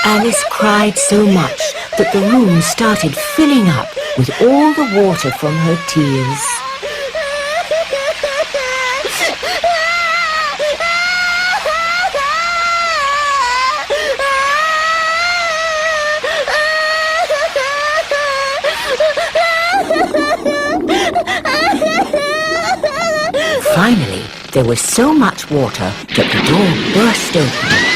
Alice cried so much that the room started filling up with all the water from her tears. Finally, there was so much water that the door burst open.